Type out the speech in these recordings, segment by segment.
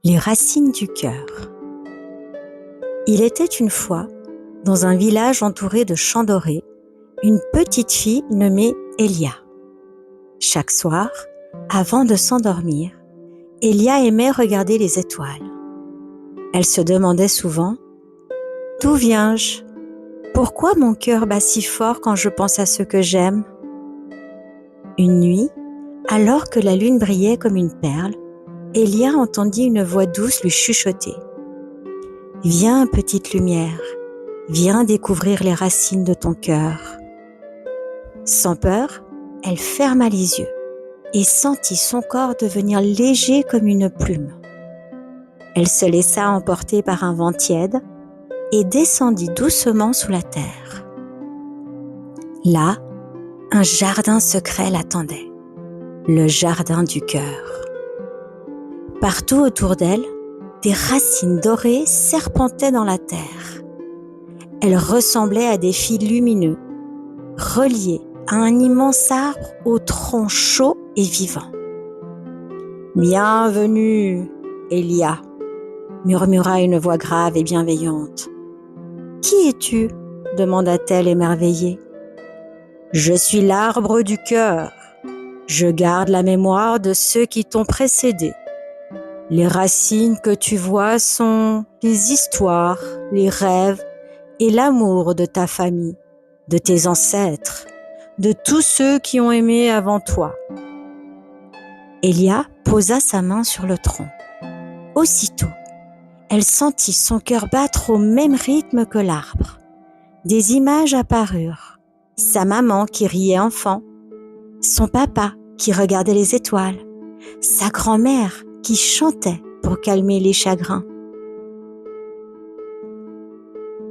Les racines du cœur. Il était une fois, dans un village entouré de champs dorés, une petite fille nommée Elia. Chaque soir, avant de s'endormir, Elia aimait regarder les étoiles. Elle se demandait souvent « D'où viens-je ? Pourquoi mon cœur bat si fort quand je pense à ceux que j'aime ?» Une nuit, alors que la lune brillait comme une perle, Elia entendit une voix douce lui chuchoter « Viens, petite lumière, viens découvrir les racines de ton cœur. » Sans peur, elle ferma les yeux et sentit son corps devenir léger comme une plume. Elle se laissa emporter par un vent tiède et descendit doucement sous la terre. Là, un jardin secret l'attendait, le jardin du cœur. Partout autour d'elle, des racines dorées serpentaient dans la terre. Elles ressemblaient à des fils lumineux, reliés à un immense arbre au tronc chaud et vivant. « Bienvenue, Elia !» murmura une voix grave et bienveillante. « Qui es-tu » demanda-t-elle émerveillée. « Je suis l'arbre du cœur. Je garde la mémoire de ceux qui t'ont précédé. Les racines que tu vois sont les histoires, les rêves et l'amour de ta famille, de tes ancêtres, de tous ceux qui ont aimé avant toi. » Elia posa sa main sur le tronc. Aussitôt, elle sentit son cœur battre au même rythme que l'arbre. Des images apparurent. Sa maman qui riait enfant, son papa qui regardait les étoiles, sa grand-mère qui chantait pour calmer les chagrins.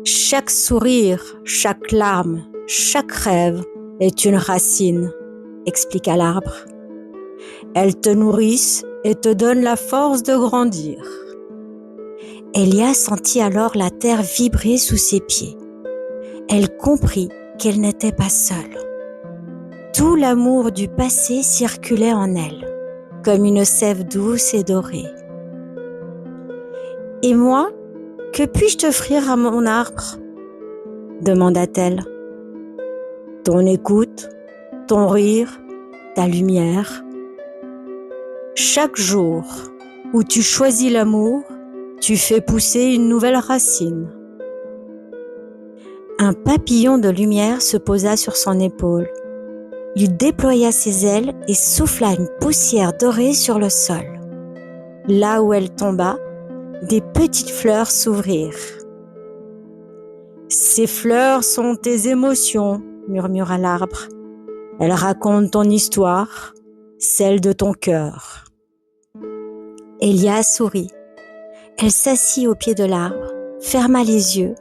Chaque sourire, chaque larme, chaque rêve est une racine, expliqua l'arbre. Elles te nourrissent et te donnent la force de grandir. Elia sentit alors la terre vibrer sous ses pieds. Elle comprit qu'elle n'était pas seule. Tout l'amour du passé circulait en elle, comme une sève douce et dorée. « Et moi, que puis-je t'offrir à mon arbre ?» demanda-t-elle. « Ton écoute, ton rire, ta lumière. Chaque jour où tu choisis l'amour, tu fais pousser une nouvelle racine. » Un papillon de lumière se posa sur son épaule. Il déploya ses ailes et souffla une poussière dorée sur le sol. Là où elle tomba, des petites fleurs s'ouvrirent. « Ces fleurs sont tes émotions, » murmura l'arbre. « Elles racontent ton histoire, celle de ton cœur. » Elia sourit. Elle s'assit au pied de l'arbre, ferma les yeux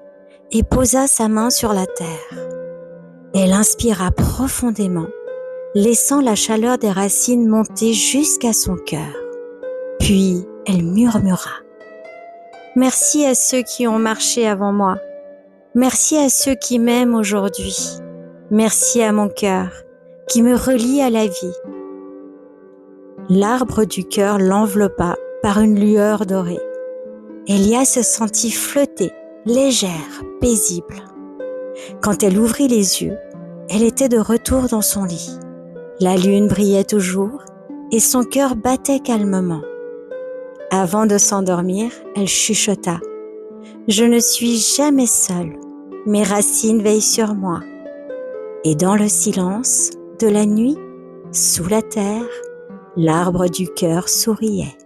et posa sa main sur la terre. Elle inspira profondément, laissant la chaleur des racines monter jusqu'à son cœur. Puis elle murmura. « Merci à ceux qui ont marché avant moi. Merci à ceux qui m'aiment aujourd'hui. Merci à mon cœur qui me relie à la vie. » L'arbre du cœur l'enveloppa par une lueur dorée. Elia se sentit flotter, légère, paisible. Quand elle ouvrit les yeux, elle était de retour dans son lit. La lune brillait toujours et son cœur battait calmement. Avant de s'endormir, elle chuchota. « Je ne suis jamais seule, mes racines veillent sur moi. » Et dans le silence de la nuit, sous la terre, l'arbre du cœur souriait.